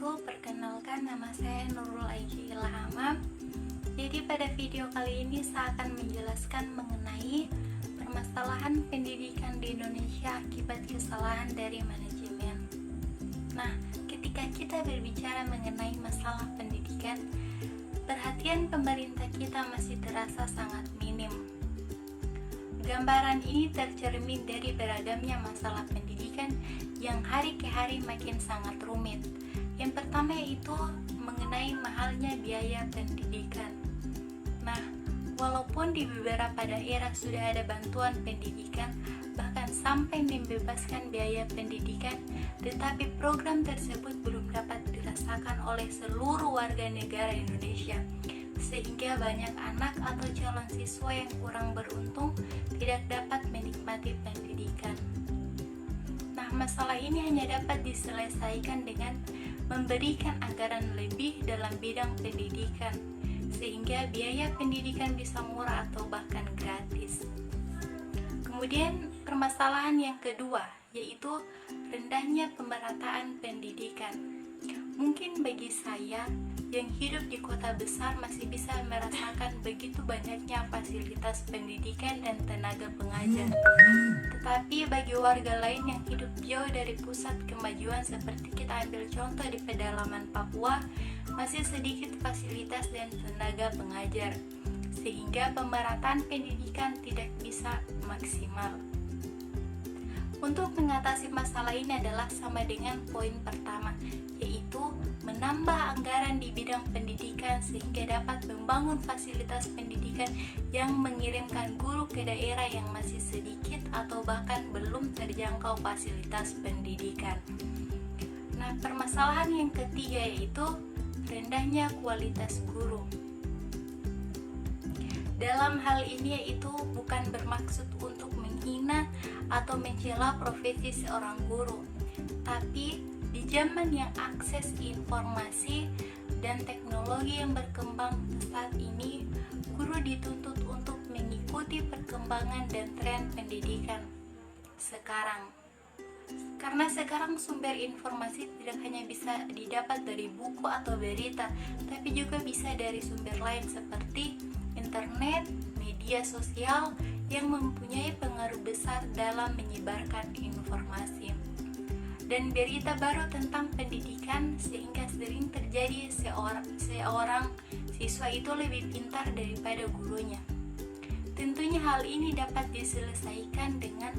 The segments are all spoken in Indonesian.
wabarakatuh. Perkenalkan, nama saya Nurul Aiji Ilham. Jadi pada video kali ini saya akan menjelaskan mengenai permasalahan pendidikan di Indonesia akibat kesalahan dari manajemen. Nah, ketika kita berbicara mengenai masalah pendidikan, perhatian pemerintah kita masih terasa sangat minim. Gambaran ini tercermin dari beragamnya masalah pendidikan yang hari ke hari makin sangat rumit. Yang pertama yaitu mengenai mahalnya biaya pendidikan. Nah, walaupun di beberapa daerah sudah ada bantuan pendidikan, bahkan sampai membebaskan biaya pendidikan, tetapi program tersebut belum dapat dirasakan oleh seluruh warga negara Indonesia, sehingga banyak anak atau calon siswa yang kurang beruntung tidak dapat menikmati pendidikan. Nah, masalah ini hanya dapat diselesaikan dengan memberikan anggaran lebih dalam bidang pendidikan, sehingga biaya pendidikan bisa murah atau bahkan gratis. Kemudian permasalahan yang kedua yaitu rendahnya pemerataan pendidikan. Mungkin bagi saya yang hidup di kota besar masih bisa merasakan begitu banyaknya fasilitas pendidikan dan tenaga pengajar. Tetapi bagi warga lain yang hidup jauh dari pusat kemajuan, seperti kita ambil contoh di pedalaman Papua, masih sedikit fasilitas dan tenaga pengajar, sehingga pemerataan pendidikan tidak bisa maksimal. Untuk mengatasi masalah ini adalah sama dengan poin pertama, yaitu menambah anggaran di bidang pendidikan sehingga dapat membangun fasilitas pendidikan yang mengirimkan guru ke daerah yang masih sedikit atau bahkan belum terjangkau fasilitas pendidikan. Nah, permasalahan yang ketiga yaitu rendahnya kualitas guru. Dalam hal ini yaitu bukan bermaksud untuk menghina atau mencela profesi seorang guru, tapi di zaman yang akses informasi dan teknologi yang berkembang saat ini, guru dituntut untuk mengikuti perkembangan dan tren pendidikan sekarang. Karena sekarang sumber informasi tidak hanya bisa didapat dari buku atau berita, tapi juga bisa dari sumber lain seperti internet, media sosial yang mempunyai pengaruh besar dalam menyebarkan informasi dan berita baru tentang pendidikan, sehingga sering terjadi seorang siswa itu lebih pintar daripada gurunya. Tentunya hal ini dapat diselesaikan dengan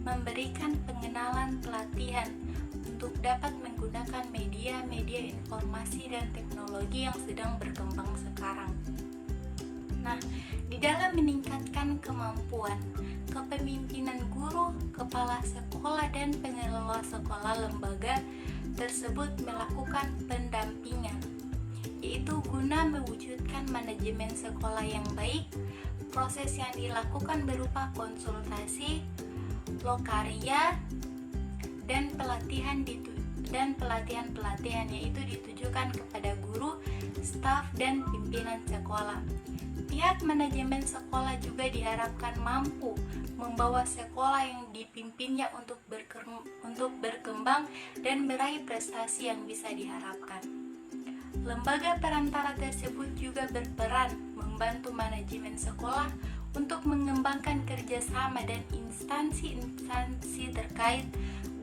memberikan pengenalan pelatihan untuk dapat menggunakan media informasi dan teknologi yang sedang berkembang sekarang. Nah, di dalam meningkatkan kemampuan, kepemimpinan guru, kepala sekolah, dan pengelola sekolah lembaga tersebut melakukan pendampingan, yaitu guna mewujudkan manajemen sekolah yang baik. Proses yang dilakukan berupa konsultasi, lokaria, dan pelatihan yaitu ditujukan kepada guru, staf, dan pimpinan sekolah. Pihak manajemen sekolah juga diharapkan mampu membawa sekolah yang dipimpinnya untuk berkembang dan meraih prestasi yang bisa diharapkan. Lembaga perantara tersebut juga berperan membantu manajemen sekolah untuk mengembangkan kerjasama dan instansi terkait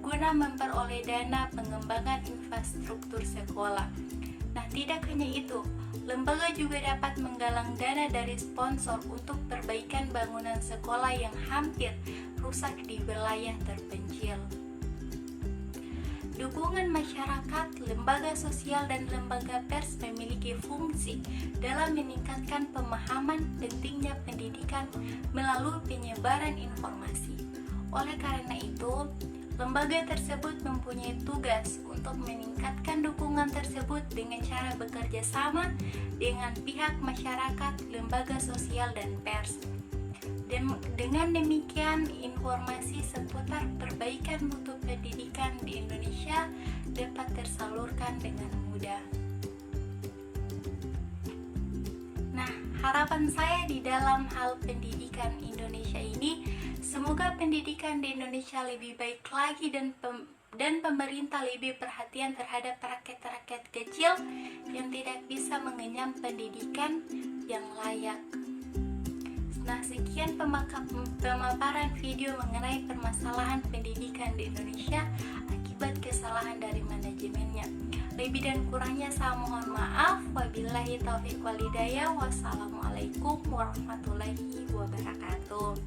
guna memperoleh dana pengembangan infrastruktur sekolah. Nah, tidak hanya itu, lembaga juga dapat menggalang dana dari sponsor untuk perbaikan bangunan sekolah yang hampir rusak di wilayah terpencil. Dukungan masyarakat, lembaga sosial, dan lembaga pers memiliki fungsi dalam meningkatkan pemahaman pentingnya pendidikan melalui penyebaran informasi. Oleh karena itu, lembaga tersebut mempunyai tugas untuk meningkatkan dukungan tersebut dengan cara bekerja sama dengan pihak masyarakat, lembaga sosial, dan pers. Dengan demikian, informasi seputar perbaikan mutu pendidikan di Indonesia dapat tersalurkan dengan mudah. Nah, harapan saya di dalam hal pendidikan Indonesia ini, semoga pendidikan di Indonesia lebih baik lagi dan pemerintah lebih perhatian terhadap rakyat-rakyat kecil yang tidak bisa mengenyam pendidikan yang layak. Nah, sekian pemaparan video mengenai permasalahan pendidikan di Indonesia akibat kesalahan dari manajemennya. Lebih dan kurangnya saya mohon maaf. Wabillahi taufiq walhidayah. Wassalamualaikum warahmatullahi wabarakatuh.